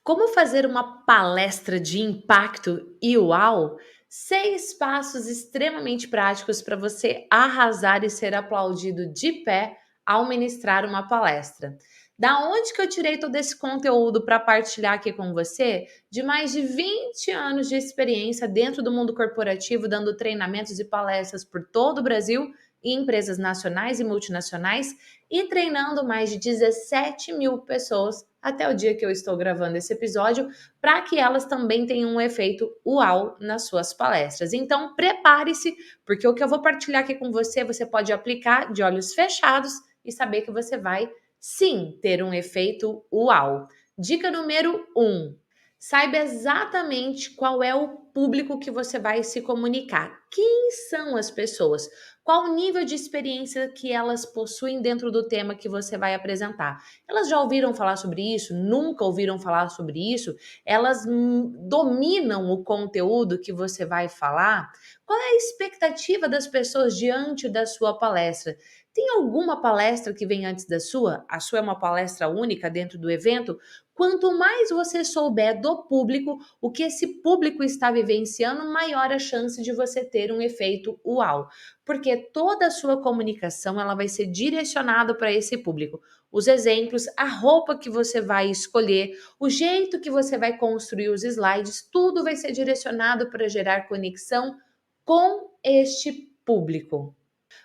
Como fazer uma palestra de impacto e uau? 6 passos extremamente práticos para você arrasar e ser aplaudido de pé ao ministrar uma palestra. Da onde que eu tirei todo esse conteúdo para partilhar aqui com você? De mais de 20 anos de experiência dentro do mundo corporativo, dando treinamentos e palestras por todo o Brasil, em empresas nacionais e multinacionais, e treinando mais de 17 mil pessoas até o dia que eu estou gravando esse episódio, para que elas também tenham um efeito uau nas suas palestras. Então, prepare-se, porque o que eu vou partilhar aqui com você, você pode aplicar de olhos fechados e saber que você vai, sim, ter um efeito uau. Dica número 1. Saiba exatamente qual é o público que você vai se comunicar. Quem são as pessoas? Qual o nível de experiência que elas possuem dentro do tema que você vai apresentar? Elas já ouviram falar sobre isso? Nunca ouviram falar sobre isso? Elas dominam o conteúdo que você vai falar? Qual é a expectativa das pessoas diante da sua palestra? Tem alguma palestra que vem antes da sua? A sua é uma palestra única dentro do evento? Quanto mais você souber do público, o que esse público está vivenciando, maior a chance de você ter um efeito uau. Porque toda a sua comunicação ela vai ser direcionada para esse público. Os exemplos, a roupa que você vai escolher, o jeito que você vai construir os slides, tudo vai ser direcionado para gerar conexão com este público.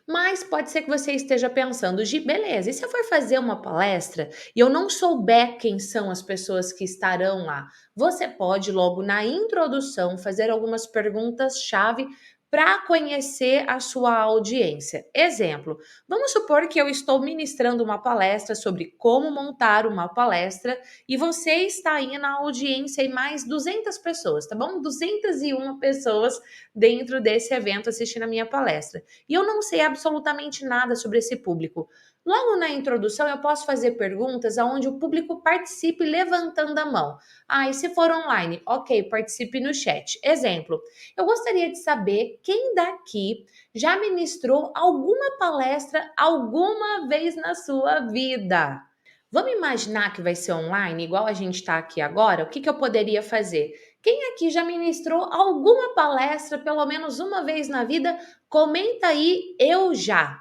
Mas pode ser que você esteja pensando, Gi, beleza, e se eu for fazer uma palestra e eu não souber quem são as pessoas que estarão lá? Você pode, logo na introdução, fazer algumas perguntas-chave para conhecer a sua audiência. Exemplo, vamos supor que eu estou ministrando uma palestra sobre como montar uma palestra e você está aí na audiência e mais 200 pessoas, tá bom? 201 pessoas dentro desse evento assistindo a minha palestra e eu não sei absolutamente nada sobre esse público. Logo na introdução, eu posso fazer perguntas onde o público participe levantando a mão. Ah, e se for online? Ok, participe no chat. Exemplo, eu gostaria de saber quem daqui já ministrou alguma palestra alguma vez na sua vida. Vamos imaginar que vai ser online, igual a gente está aqui agora? O que eu poderia fazer? Quem aqui já ministrou alguma palestra pelo menos uma vez na vida? Comenta aí, eu já.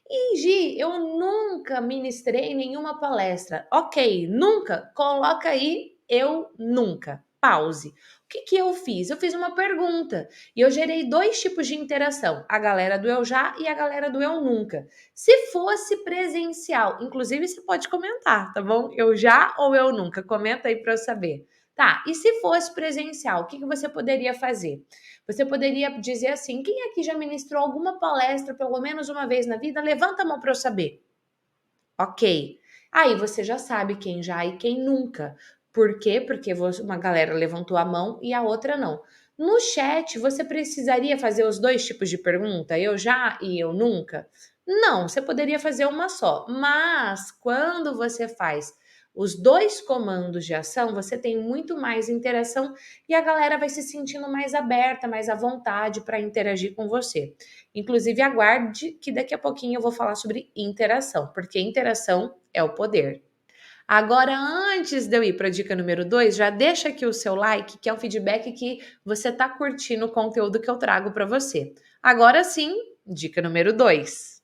E Gi, eu nunca ministrei nenhuma palestra. Ok, nunca? Coloca aí, eu nunca. Pause. O que eu fiz? Eu fiz uma pergunta e eu gerei dois tipos de interação: a galera do eu já e a galera do eu nunca. Se fosse presencial, inclusive você pode comentar, tá bom? Eu já ou eu nunca? Comenta aí para eu saber. Tá, e se fosse presencial, o que você poderia fazer? Você poderia dizer assim: quem aqui já ministrou alguma palestra pelo menos uma vez na vida? Levanta a mão para eu saber. Ok. Aí você já sabe quem já e quem nunca. Por quê? Porque uma galera levantou a mão e a outra não. No chat, você precisaria fazer os dois tipos de pergunta? Eu já e eu nunca? Não, você poderia fazer uma só. Mas quando você faz os dois comandos de ação, você tem muito mais interação e a galera vai se sentindo mais aberta, mais à vontade para interagir com você. Inclusive, aguarde que daqui a pouquinho eu vou falar sobre interação, porque interação é o poder. Agora, antes de eu ir para a dica número 2, já deixa aqui o seu like, que é um feedback que você está curtindo o conteúdo que eu trago para você. Agora sim, dica número 2.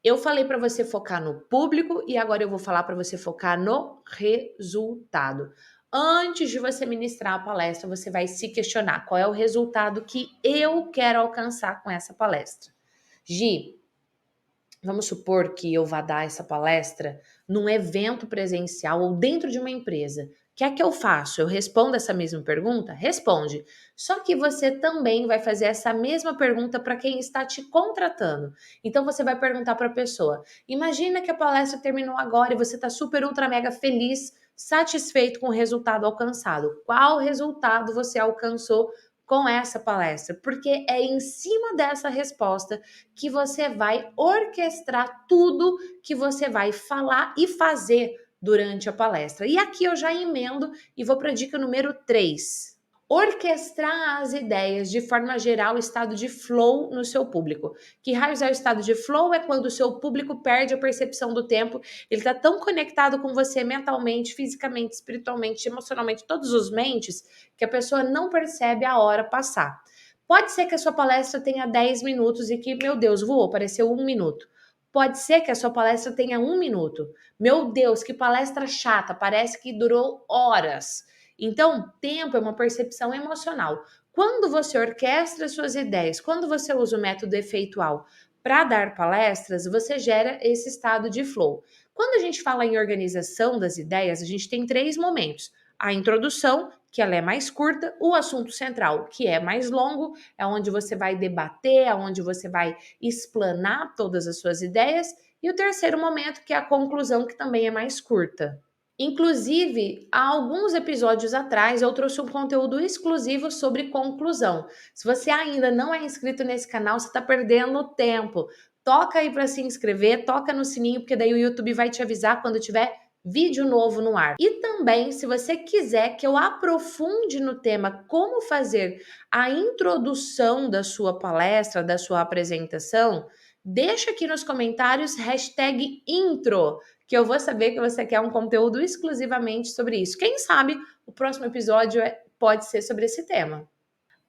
Eu falei para você focar no público e agora eu vou falar para você focar no resultado. Antes de você ministrar a palestra, você vai se questionar qual é o resultado que eu quero alcançar com essa palestra. Gi, vamos supor que eu vá dar essa palestra num evento presencial ou dentro de uma empresa. O que é que eu faço? Eu respondo essa mesma pergunta? Responde. Só que você também vai fazer essa mesma pergunta para quem está te contratando. Então você vai perguntar para a pessoa: imagina que a palestra terminou agora e você está super, ultra, mega feliz, satisfeito com o resultado alcançado. Qual resultado você alcançou com essa palestra? Porque é em cima dessa resposta que você vai orquestrar tudo que você vai falar e fazer durante a palestra. E aqui eu já emendo e vou para a dica número 3. orquestrar as ideias de forma a gerar o estado de flow no seu público. Que raios é o estado de flow? É quando o seu público perde a percepção do tempo, ele está tão conectado com você mentalmente, fisicamente, espiritualmente, emocionalmente, todos os mentes, que a pessoa não percebe a hora passar. Pode ser que a sua palestra tenha 10 minutos e que, meu Deus, voou, pareceu 1 minuto. Pode ser que a sua palestra tenha 1 minuto. Meu Deus, que palestra chata, parece que durou horas. Então, tempo é uma percepção emocional. Quando você orquestra suas ideias, quando você usa o método efeitual para dar palestras, você gera esse estado de flow. Quando a gente fala em organização das ideias, a gente tem 3 momentos. A introdução, que ela é mais curta, o assunto central, que é mais longo, é onde você vai debater, é onde você vai explanar todas as suas ideias, e o terceiro momento, que é a conclusão, que também é mais curta. Inclusive, há alguns episódios atrás eu trouxe um conteúdo exclusivo sobre conclusão. Se você ainda não é inscrito nesse canal, você está perdendo tempo. Toca aí para se inscrever, toca no sininho, porque daí o YouTube vai te avisar quando tiver vídeo novo no ar. E também, se você quiser que eu aprofunde no tema como fazer a introdução da sua palestra, da sua apresentação, deixa aqui nos comentários #intro, que eu vou saber que você quer um conteúdo exclusivamente sobre isso. Quem sabe o próximo episódio pode ser sobre esse tema.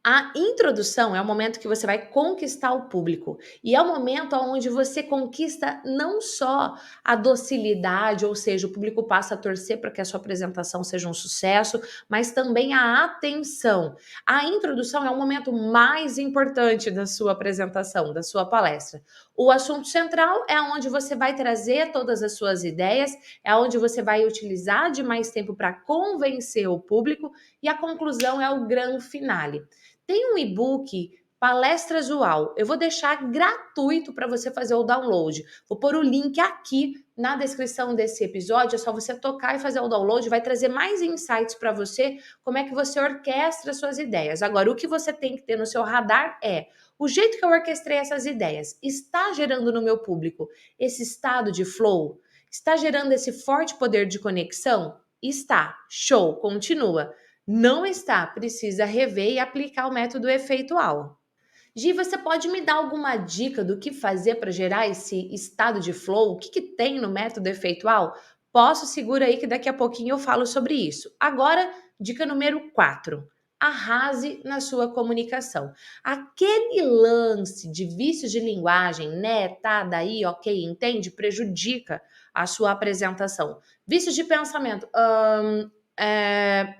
A introdução é o momento que você vai conquistar o público e é o momento onde você conquista não só a docilidade, ou seja, o público passa a torcer para que a sua apresentação seja um sucesso, mas também a atenção. A introdução é o momento mais importante da sua apresentação, da sua palestra. O assunto central é onde você vai trazer todas as suas ideias, é onde você vai utilizar de mais tempo para convencer o público, e a conclusão é o grande finale. Tem um e-book, Palestras UAU. Eu vou deixar gratuito para você fazer o download. Vou pôr o link aqui na descrição desse episódio. É só você tocar e fazer o download. Vai trazer mais insights para você, como é que você orquestra suas ideias. Agora, o que você tem que ter no seu radar é: o jeito que eu orquestrei essas ideias está gerando no meu público esse estado de flow? Está gerando esse forte poder de conexão? Está. Show. Continua. Não está, precisa rever e aplicar o método efeitual. Gi, você pode me dar alguma dica do que fazer para gerar esse estado de flow? O que tem no método efeitual? Posso, segura aí que daqui a pouquinho eu falo sobre isso. Agora, dica número 4. Arrase na sua comunicação. Aquele lance de vícios de linguagem, né, tá, daí, ok, entende? Prejudica a sua apresentação. Vícios de pensamento. É,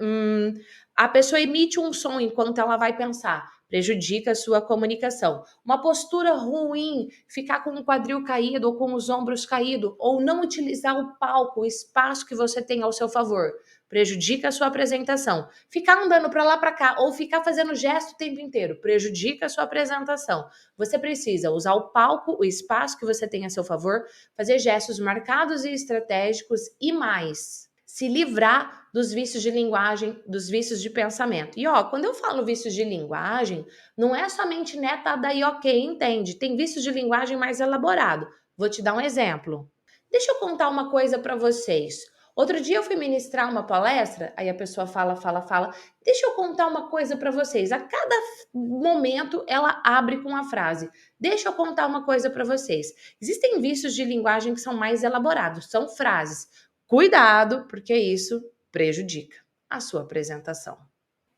a pessoa emite um som enquanto ela vai pensar, prejudica a sua comunicação. Uma postura ruim, ficar com o quadril caído ou com os ombros caídos, ou não utilizar o palco, o espaço que você tem ao seu favor, prejudica a sua apresentação. Ficar andando para lá para cá ou ficar fazendo gesto o tempo inteiro, prejudica a sua apresentação. Você precisa usar o palco, o espaço que você tem a seu favor, fazer gestos marcados e estratégicos e mais, se livrar dos vícios de linguagem, dos vícios de pensamento. E ó, quando eu falo vícios de linguagem, não é somente neta daí ok, entende? Tem vícios de linguagem mais elaborado. Vou te dar um exemplo. Deixa eu contar uma coisa para vocês. Outro dia eu fui ministrar uma palestra, aí a pessoa fala. Deixa eu contar uma coisa para vocês. A cada momento ela abre com a frase. Deixa eu contar uma coisa para vocês. Existem vícios de linguagem que são mais elaborados, são frases. Cuidado, porque isso prejudica a sua apresentação.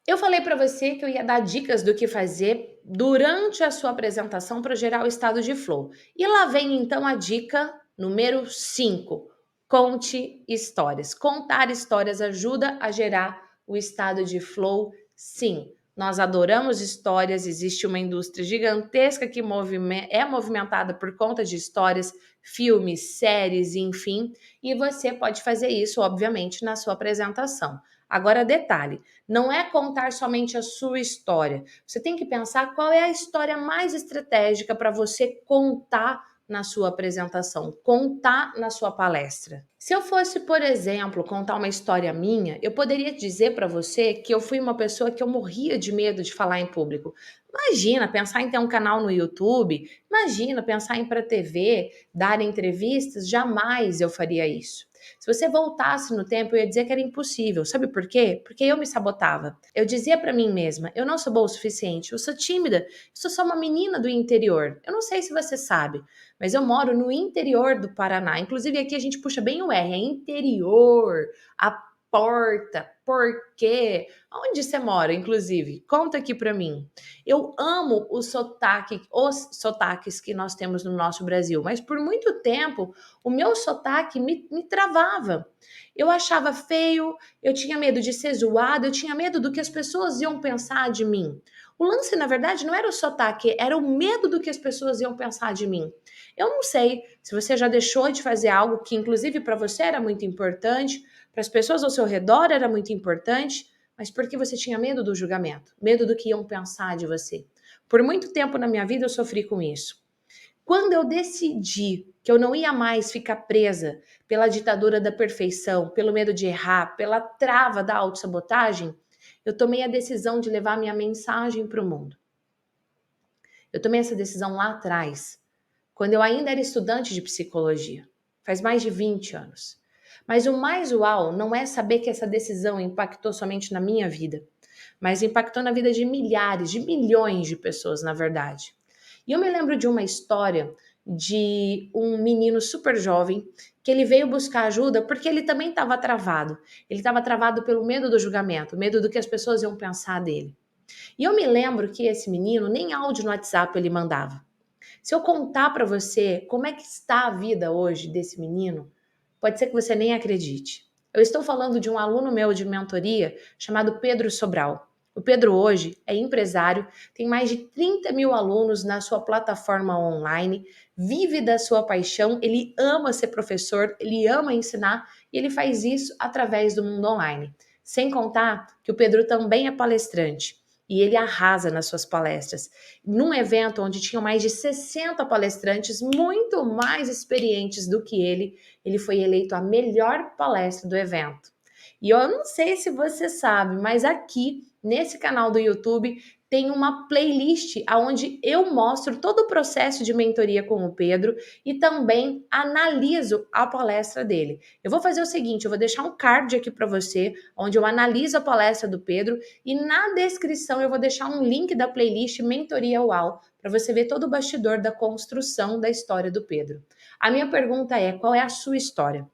Eu falei para você que eu ia dar dicas do que fazer durante a sua apresentação para gerar o estado de flow. E lá vem então a dica número 5. Conte histórias. Contar histórias ajuda a gerar o estado de flow, sim. Nós adoramos histórias, existe uma indústria gigantesca que é movimentada por conta de histórias, filmes, séries, enfim, e você pode fazer isso, obviamente, na sua apresentação. Agora, detalhe, não é contar somente a sua história. Você tem que pensar qual é a história mais estratégica para você contar na sua apresentação, contar na sua palestra. Se eu fosse, por exemplo, contar uma história minha, eu poderia dizer para você que eu fui uma pessoa que eu morria de medo de falar em público. Imagina pensar em ter um canal no YouTube, imagina pensar em ir para TV, dar entrevistas, jamais eu faria isso. Se você voltasse no tempo, eu ia dizer que era impossível. Sabe por quê? Porque eu me sabotava. Eu dizia para mim mesma: eu não sou boa o suficiente, eu sou tímida, eu sou só uma menina do interior. Eu não sei se você sabe, mas eu moro no interior do Paraná. Inclusive aqui a gente puxa bem o R, é interior. A porta, por quê? Onde você mora, inclusive? Conta aqui para mim. Eu amo os sotaques que nós temos no nosso Brasil, mas por muito tempo o meu sotaque me travava. Eu achava feio, eu tinha medo de ser zoada, eu tinha medo do que as pessoas iam pensar de mim. O lance, na verdade, não era o sotaque, era o medo do que as pessoas iam pensar de mim. Eu não sei se você já deixou de fazer algo que, inclusive, para você era muito importante, para as pessoas ao seu redor era muito importante, mas porque você tinha medo do julgamento, medo do que iam pensar de você. Por muito tempo na minha vida eu sofri com isso. Quando eu decidi que eu não ia mais ficar presa pela ditadura da perfeição, pelo medo de errar, pela trava da autossabotagem, eu tomei a decisão de levar minha mensagem para o mundo. Eu tomei essa decisão lá atrás, quando eu ainda era estudante de psicologia, faz mais de 20 anos. Mas o mais uau não é saber que essa decisão impactou somente na minha vida, mas impactou na vida de milhares, de milhões de pessoas, na verdade. E eu me lembro de uma história de um menino super jovem que ele veio buscar ajuda porque ele também estava travado. Ele estava travado pelo medo do julgamento, medo do que as pessoas iam pensar dele. E eu me lembro que esse menino nem áudio no WhatsApp ele mandava. Se eu contar para você como é que está a vida hoje desse menino, pode ser que você nem acredite. Eu estou falando de um aluno meu de mentoria chamado Pedro Sobral. O Pedro hoje é empresário, tem mais de 30 mil alunos na sua plataforma online, vive da sua paixão, ele ama ser professor, ele ama ensinar e ele faz isso através do mundo online. Sem contar que o Pedro também é palestrante e ele arrasa nas suas palestras. Num evento onde tinham mais de 60 palestrantes, muito mais experientes do que ele foi eleito a melhor palestra do evento. E eu não sei se você sabe, mas aqui nesse canal do YouTube tem uma playlist onde eu mostro todo o processo de mentoria com o Pedro e também analiso a palestra dele. Eu vou fazer o seguinte, eu vou deixar um card aqui para você, onde eu analiso a palestra do Pedro e na descrição eu vou deixar um link da playlist Mentoria UAU para você ver todo o bastidor da construção da história do Pedro. A minha pergunta é: qual é a sua história?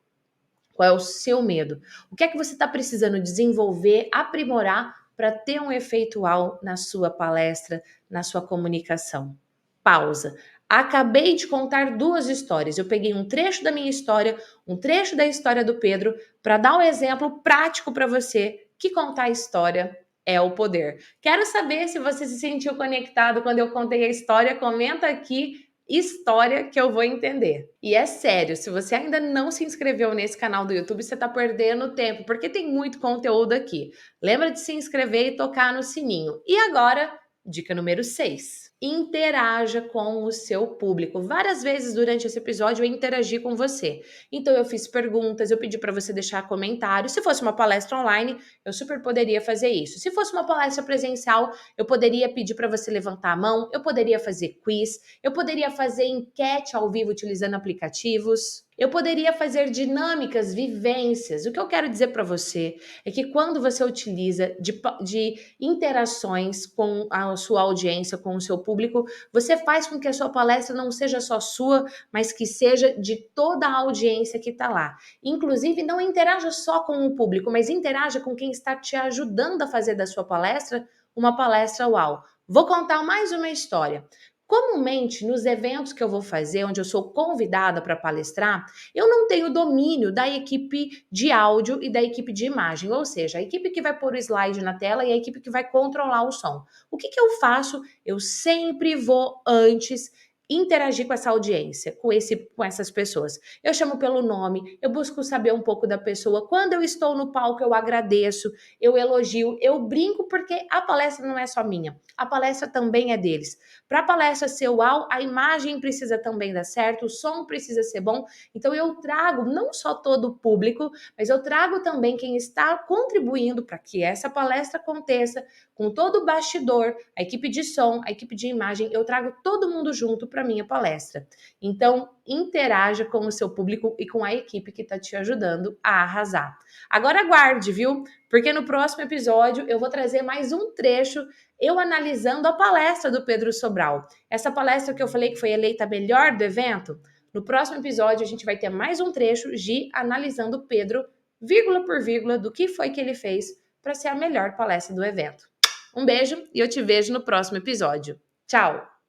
Qual é o seu medo? O que é que você está precisando desenvolver, aprimorar para ter um efeito UAU na sua palestra, na sua comunicação? Pausa. Acabei de contar duas histórias. Eu peguei um trecho da minha história, um trecho da história do Pedro, para dar um exemplo prático para você que contar a história é o poder. Quero saber se você se sentiu conectado quando eu contei a história. Comenta aqui história que eu vou entender. E é sério, se você ainda não se inscreveu nesse canal do YouTube, você tá perdendo tempo, porque tem muito conteúdo aqui. Lembra de se inscrever e tocar no sininho. E agora, dica número 6. Interaja com o seu público. Várias vezes durante esse episódio eu interagi com você. Então eu fiz perguntas, eu pedi para você deixar comentários. Se fosse uma palestra online, eu super poderia fazer isso. Se fosse uma palestra presencial, eu poderia pedir para você levantar a mão, eu poderia fazer quiz, eu poderia fazer enquete ao vivo utilizando aplicativos. Eu poderia fazer dinâmicas, vivências. O que eu quero dizer para você é que quando você utiliza de interações com a sua audiência, com o seu público, você faz com que a sua palestra não seja só sua, mas que seja de toda a audiência que está lá. Inclusive, não interaja só com o público, mas interaja com quem está te ajudando a fazer da sua palestra uma palestra uau. Vou contar mais uma história. Comumente, nos eventos que eu vou fazer, onde eu sou convidada para palestrar, eu não tenho domínio da equipe de áudio e da equipe de imagem, ou seja, a equipe que vai pôr o slide na tela e a equipe que vai controlar o som. O que eu faço? Eu sempre vou antes interagir com essa audiência, com essas pessoas. Eu chamo pelo nome, eu busco saber um pouco da pessoa. Quando eu estou no palco, eu agradeço, eu elogio, eu brinco, porque a palestra não é só minha, a palestra também é deles. Para a palestra ser uau, a imagem precisa também dar certo, o som precisa ser bom. Então eu trago não só todo o público, mas eu trago também quem está contribuindo para que essa palestra aconteça, com todo o bastidor, a equipe de som, a equipe de imagem, eu trago todo mundo junto para minha palestra. Então, interaja com o seu público e com a equipe que está te ajudando a arrasar. Agora aguarde, viu? Porque no próximo episódio eu vou trazer mais um trecho eu analisando a palestra do Pedro Sobral. Essa palestra que eu falei que foi eleita a melhor do evento, no próximo episódio a gente vai ter mais um trecho de analisando o Pedro, vírgula por vírgula, do que foi que ele fez para ser a melhor palestra do evento. Um beijo e eu te vejo no próximo episódio. Tchau!